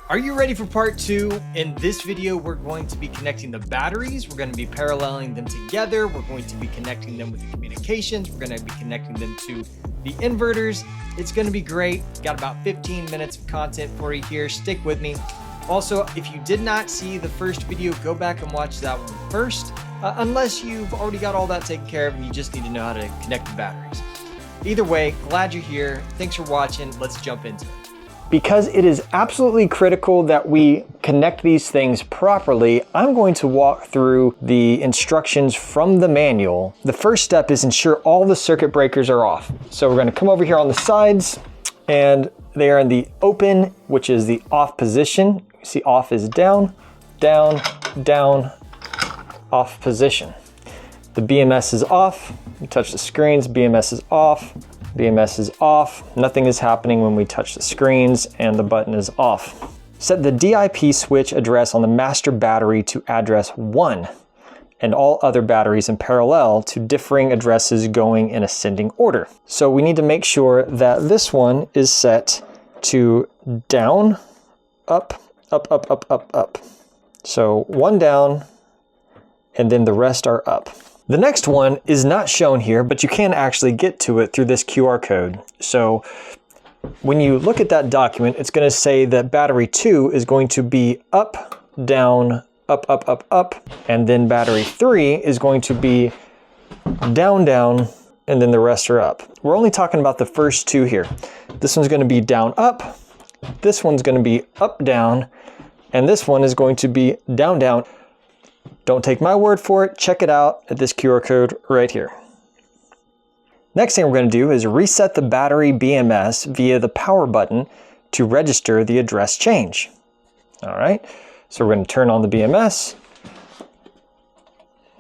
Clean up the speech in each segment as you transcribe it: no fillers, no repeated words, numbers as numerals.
Are you ready for part 2? In this video, we're going to be connecting the batteries. We're going to be paralleling them together. We're going to be connecting them with the communications. We're going to be connecting them to the inverters. It's going to be great. Got about 15 minutes of content for you here. Stick with me. Also, if you did not see the first video, go back and watch that one first, unless you've already got all that taken care of and you just need to know how to connect the batteries. Either way, glad you're here. Thanks for watching. Let's jump into it. Because it is absolutely critical that we connect these things properly, I'm going to walk through the instructions from the manual. The first step is ensure all the circuit breakers are off. So we're going to come over here on the sides, and they are in the open, which is the off position. You see off is down, down, down, off position. The BMS is off. You touch the screens, BMS is off. BMS is off. Nothing is happening when we touch the screens, and the button is off. Set the DIP switch address on the master battery to address 1 and all other batteries in parallel to differing addresses going in ascending order. So we need to make sure that this one is set to down, up, up, up, up, up, up. So 1 down, and then the rest are up. The next one is not shown here, but you can actually get to it through this QR code. So when you look at that document, it's going to say that battery 2 is going to be up, down, up, up, up, up, and then battery 3 is going to be down, down, and then the rest are up. We're only talking about the first 2 here. This one's going to be down, up, this one's going to be up, down, and this one is going to be down, down. Don't take my word for it, check it out at this QR code right here. Next thing we're going to do is reset the battery BMS via the power button to register the address change. All right, so we're going to turn on the BMS,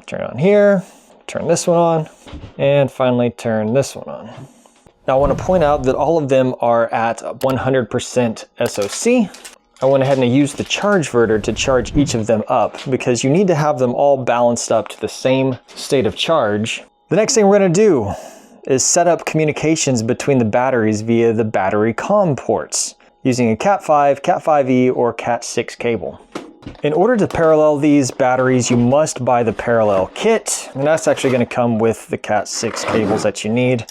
turn it on here, turn this one on, and finally turn this one on. Now I want to point out that all of them are at 100% SOC. I went ahead and used the charge inverter to charge each of them up because you need to have them all balanced up to the same state of charge. The next thing we're going to do is set up communications between the batteries via the battery COM ports using a Cat5, Cat5e, or Cat6 cable. In order to parallel these batteries, you must buy the parallel kit, and that's actually going to come with the Cat6 cables that you need.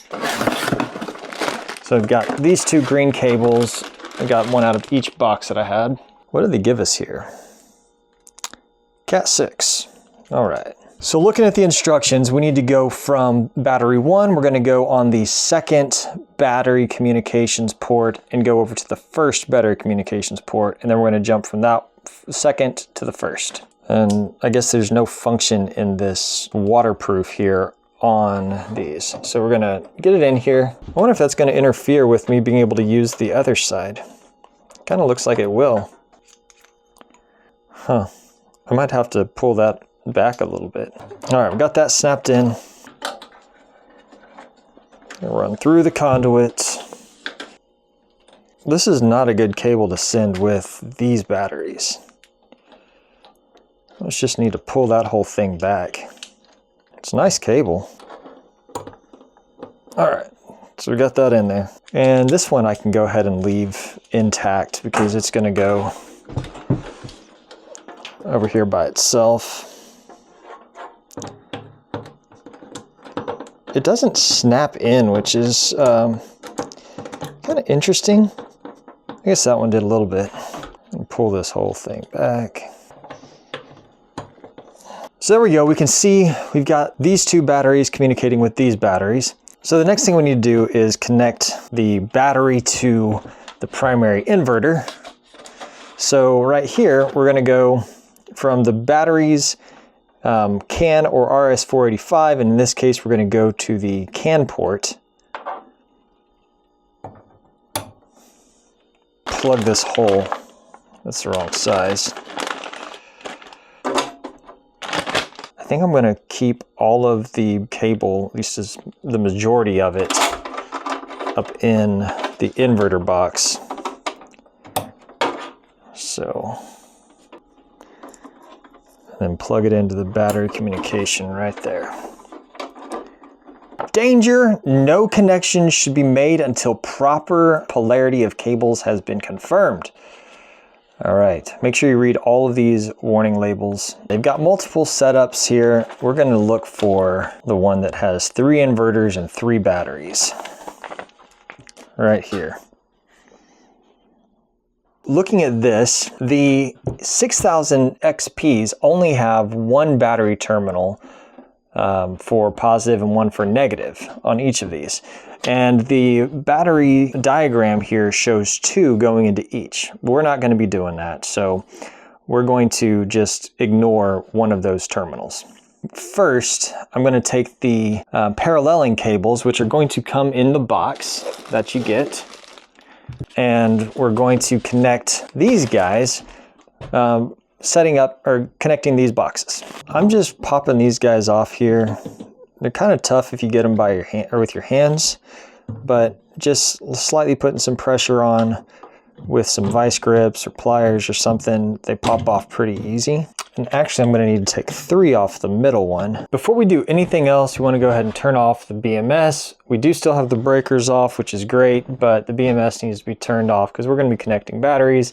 So I've got these 2 green cables. I got one out of each box that I had. What did they give us here? Cat6. All right. So looking at the instructions, we need to go from battery 1. We're going to go on the second battery communications port and go over to the first battery communications port. And then we're going to jump from that second to the first. And I guess there's no function in this waterproof here on these. So we're gonna get it in here. I wonder if that's gonna interfere with me being able to use the other side. Kind of looks like it will. Huh. I might have to pull that back a little bit. All right, we got that snapped in. Run through the conduit. This is not a good cable to send with these batteries. Let's just need to pull that whole thing back. It's a nice cable. All right, so we got that in there. And this one I can go ahead and leave intact because it's gonna go over here by itself. It doesn't snap in, which is kind of interesting. I guess that one did a little bit. And pull this whole thing back. So there we go, we can see we've got these 2 batteries communicating with these batteries. So the next thing we need to do is connect the battery to the primary inverter. So right here, we're gonna go from the batteries CAN or RS485, and in this case, we're gonna go to the CAN port. Plug this hole, that's the wrong size. I think I'm going to keep all of the cable, at least as the majority of it, up in the inverter box. So, and then plug it into the battery communication right there. Danger! No connection should be made until proper polarity of cables has been confirmed. All right, make sure you read all of these warning labels. They've got multiple setups here. We're going to look for the one that has 3 inverters and 3 batteries. Right here. Looking at this, the 6000 XPs only have 1 battery terminal for positive and 1 for negative on each of these. And the battery diagram here shows 2 going into each. We're not going to be doing that, so we're going to just ignore one of those terminals. First, I'm going to take the paralleling cables, which are going to come in the box that you get, and we're going to connect these guys, setting up or connecting these boxes. I'm just popping these guys off here. They're kind of tough if you get them by your hand or with your hands, but just slightly putting some pressure on with some vice grips or pliers or something, they pop off pretty easy. And actually, I'm going to need to take 3 off the middle one. Before we do anything else, we want to go ahead and turn off the BMS. We do still have the breakers off, which is great, but the BMS needs to be turned off because we're going to be connecting batteries.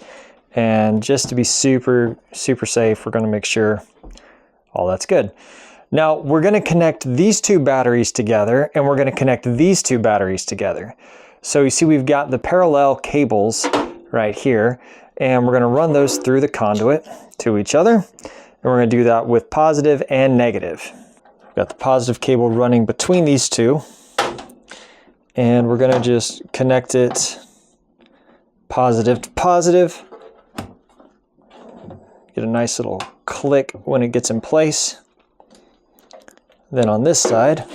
And just to be super, super safe, we're going to make sure all that's good. Now, we're going to connect these 2 batteries together, and we're going to connect these 2 batteries together. So you see we've got the parallel cables right here, and we're going to run those through the conduit to each other, and we're going to do that with positive and negative. We've got the positive cable running between these 2, and we're going to just connect it positive to positive. Get a nice little click when it gets in place. Then on this side,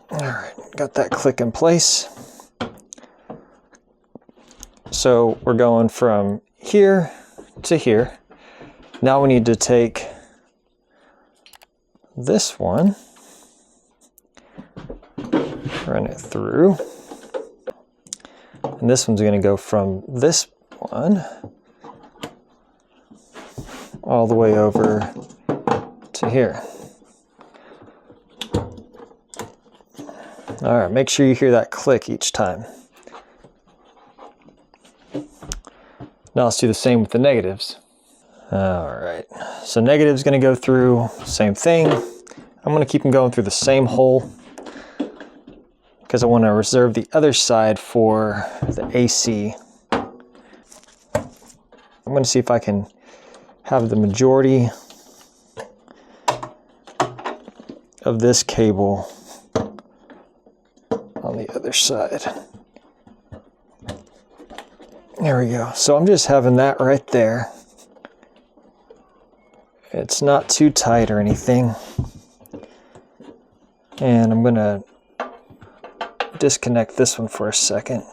all right, got that click in place. So we're going from here to here. Now we need to take this one, run it through, and this one's going to go from this one all the way over to here. All right, make sure you hear that click each time. Now let's do the same with the negatives. All right, so negative is going to go through, same thing. I'm going to keep them going through the same hole because I want to reserve the other side for the AC. I'm going to see if I can have the majority of this cable on the other side. There we go. So I'm just having that right there. It's not too tight or anything. And I'm going to disconnect this one for a second.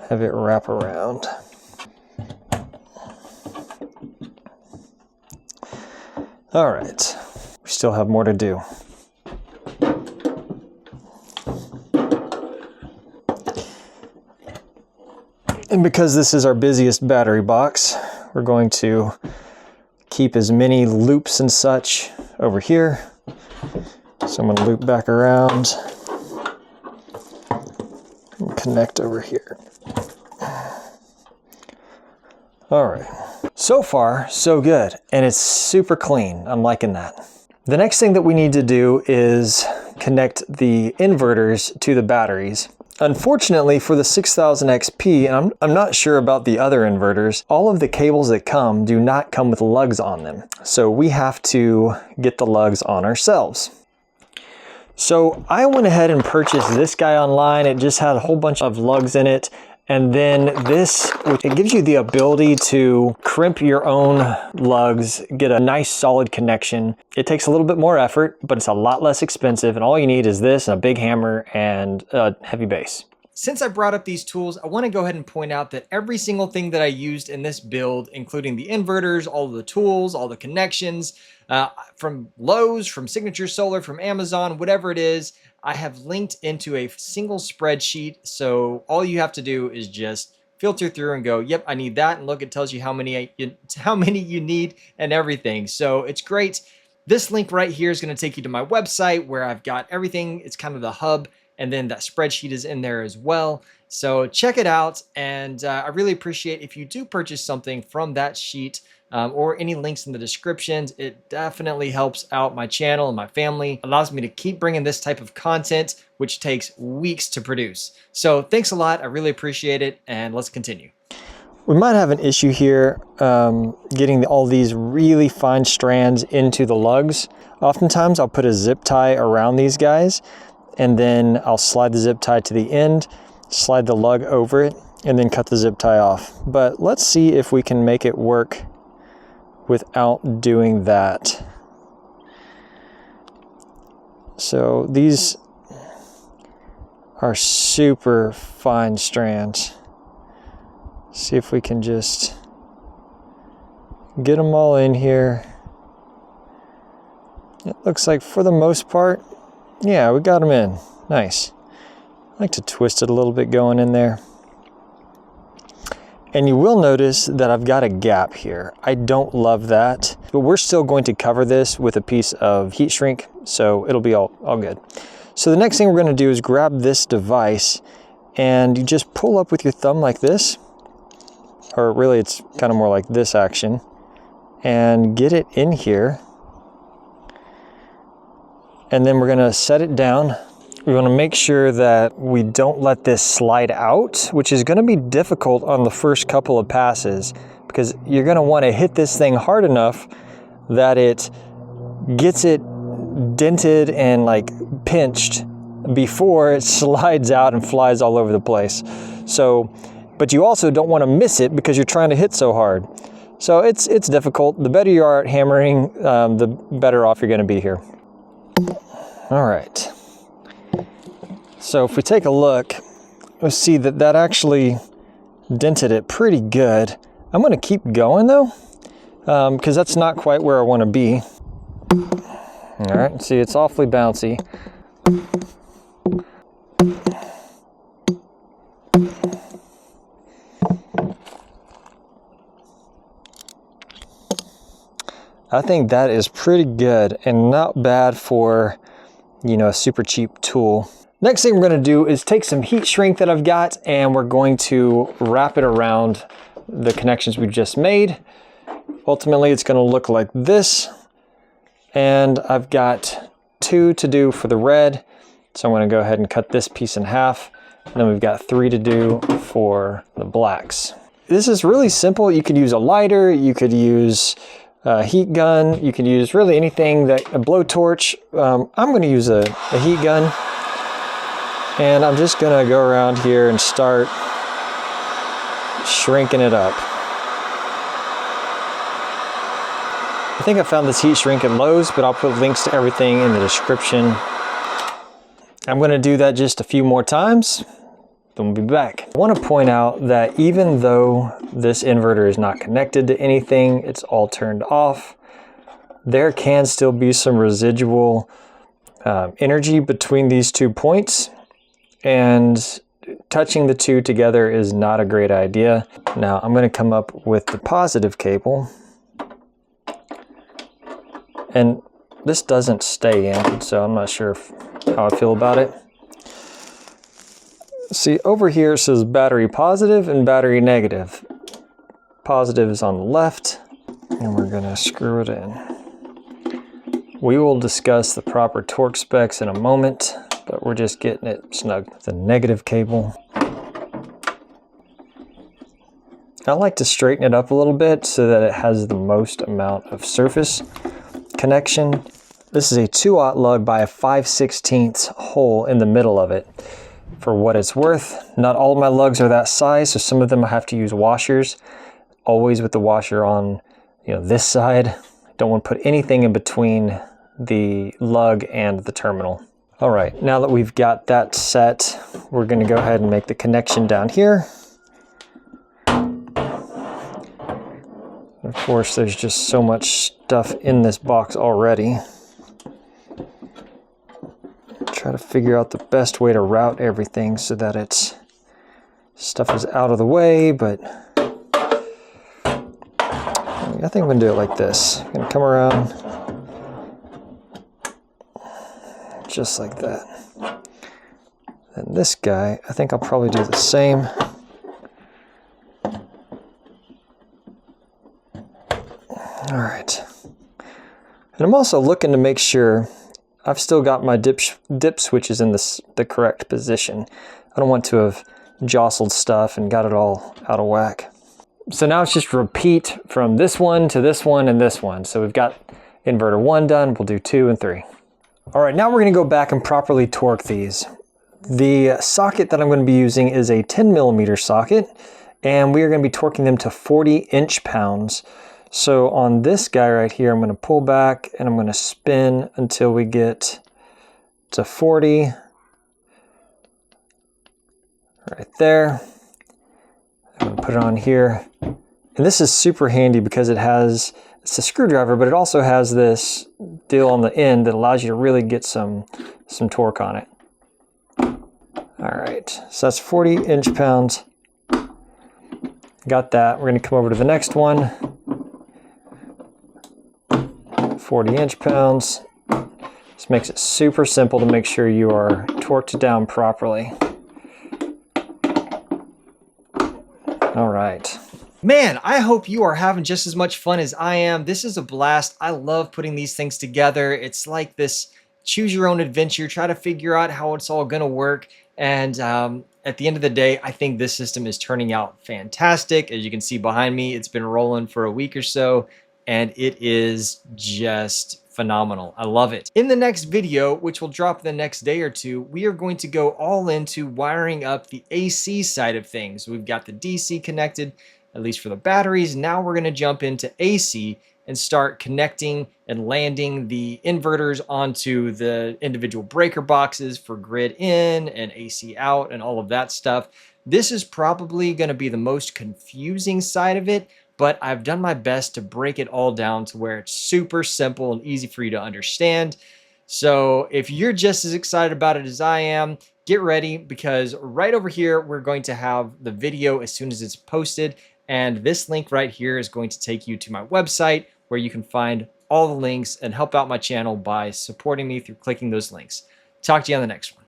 Have it wrap around. All right, we still have more to do. And because this is our busiest battery box, we're going to keep as many loops and such over here. So I'm going to loop back around and connect over here. All right, so far so good, and it's super clean. I'm liking that. The next thing that we need to do is connect the inverters to the batteries. Unfortunately for the 6000 XP, and I'm not sure about the other inverters, all of the cables that come do not come with lugs on them. So we have to get the lugs on ourselves. So I went ahead and purchased this guy online. It just had a whole bunch of lugs in it. And then this, it gives you the ability to crimp your own lugs, get a nice solid connection. It takes a little bit more effort, but it's a lot less expensive. And all you need is this, and a big hammer, and a heavy base. Since I brought up these tools, I want to go ahead and point out that every single thing that I used in this build, including the inverters, all the tools, all the connections, from Lowe's, from Signature Solar, from Amazon, whatever it is, I have linked into a single spreadsheet. So all you have to do is just filter through and go, yep, I need that. And look, it tells you how many you need and everything. So it's great. This link right here is going to take you to my website where I've got everything. It's kind of the hub. and then that spreadsheet is in there as well. So check it out, and I really appreciate if you do purchase something from that sheet or any links in the descriptions. It definitely helps out my channel and my family, allows me to keep bringing this type of content, which takes weeks to produce. So thanks a lot, I really appreciate it, and let's continue. We might have an issue here getting all these really fine strands into the lugs. Oftentimes I'll put a zip tie around these guys, and then I'll slide the zip tie to the end, slide the lug over it, and then cut the zip tie off. But let's see if we can make it work without doing that. So these are super fine strands. See if we can just get them all in here. It looks like for the most part, yeah, we got them in. Nice. I like to twist it a little bit going in there. And you will notice that I've got a gap here. I don't love that, but we're still going to cover this with a piece of heat shrink, so it'll be all good. So the next thing we're going to do is grab this device, and you just pull up with your thumb like this, or really it's kind of more like this action, and get it in here. And then we're going to set it down. We want to make sure that we don't let this slide out, which is going to be difficult on the first couple of passes, because you're going to want to hit this thing hard enough that it gets it dented and like pinched before it slides out and flies all over the place. So, but you also don't want to miss it because you're trying to hit so hard. So it's difficult. The better you are at hammering, the better off you're going to be here. All right. So if we take a look, we'll see that that actually dented it pretty good. I'm going to keep going though, because that's not quite where I want to be. All right, see, it's awfully bouncy. I think that is pretty good and not bad for, you know, a super cheap tool. Next thing we're going to do is take some heat shrink that I've got, and we're going to wrap it around the connections we just made. Ultimately, it's going to look like this. And I've got 2 to do for the red. So I'm going to go ahead and cut this piece in half. And then we've got 3 to do for the blacks. This is really simple. You could use a lighter, you could use a heat gun, you could use really anything, that a blowtorch. I'm going to use a heat gun. And I'm just going to go around here and start shrinking it up. I think I found this heat shrink at Lowe's, but I'll put links to everything in the description. I'm going to do that just a few more times, then we'll be back. I want to point out that even though this inverter is not connected to anything, it's all turned off, there can still be some residual energy between these 2 points. And touching the 2 together is not a great idea. Now I'm going to come up with the positive cable. And this doesn't stay in, so I'm not sure how I feel about it. See, over here it says battery positive and battery negative. Positive is on the left, and we're going to screw it in. We will discuss the proper torque specs in a moment, but we're just getting it snug. The negative cable. I like to straighten it up a little bit so that it has the most amount of surface connection. This is a 2/0 lug by a 5/16 hole in the middle of it. For what it's worth, not all of my lugs are that size, so some of them I have to use washers. Always with the washer on, you know, this side. Don't want to put anything in between the lug and the terminal. All right, now that we've got that set, we're going to go ahead and make the connection down here. Of course, there's just so much stuff in this box already. Try to figure out the best way to route everything so that it's stuff is out of the way, but I think I'm going to do it like this. I'm going to come around just like that. And this guy, I think I'll probably do the same. All right. And I'm also looking to make sure I've still got my dip switches in the correct position. I don't want to have jostled stuff and got it all out of whack. So now it's just repeat from this one to this one and this one. So we've got inverter 1 done, we'll do 2 and 3. All right, now we're gonna go back and properly torque these. The socket that I'm gonna be using is a 10mm socket, and we are gonna be torquing them to 40 inch-pounds. So on this guy right here, I'm gonna pull back and I'm gonna spin until we get to 40. Right there. I'm gonna put it on here. And this is super handy because it's a screwdriver, but it also has this deal on the end that allows you to really get some torque on it. All right, so that's 40 inch-pounds. Got that. We're gonna come over to the next one. 40 inch-pounds. This makes it super simple to make sure you are torqued down properly. All right. Man, I hope you are having just as much fun as I am. This is a blast. I love putting these things together. It's like this choose your own adventure, try to figure out how it's all gonna work. And at the end of the day, I think this system is turning out fantastic. As you can see behind me, it's been rolling for a week or so, and it is just phenomenal. I love it. In the next video, which will drop the next day or two, we are going to go all into wiring up the AC side of things. We've got the DC connected, at least for the batteries. Now we're going to jump into AC and start connecting and landing the inverters onto the individual breaker boxes for grid in and AC out and all of that stuff. This is probably going to be the most confusing side of it, but I've done my best to break it all down to where it's super simple and easy for you to understand. So if you're just as excited about it as I am, get ready, because right over here, we're going to have the video as soon as it's posted. And this link right here is going to take you to my website where you can find all the links and help out my channel by supporting me through clicking those links. Talk to you on the next one.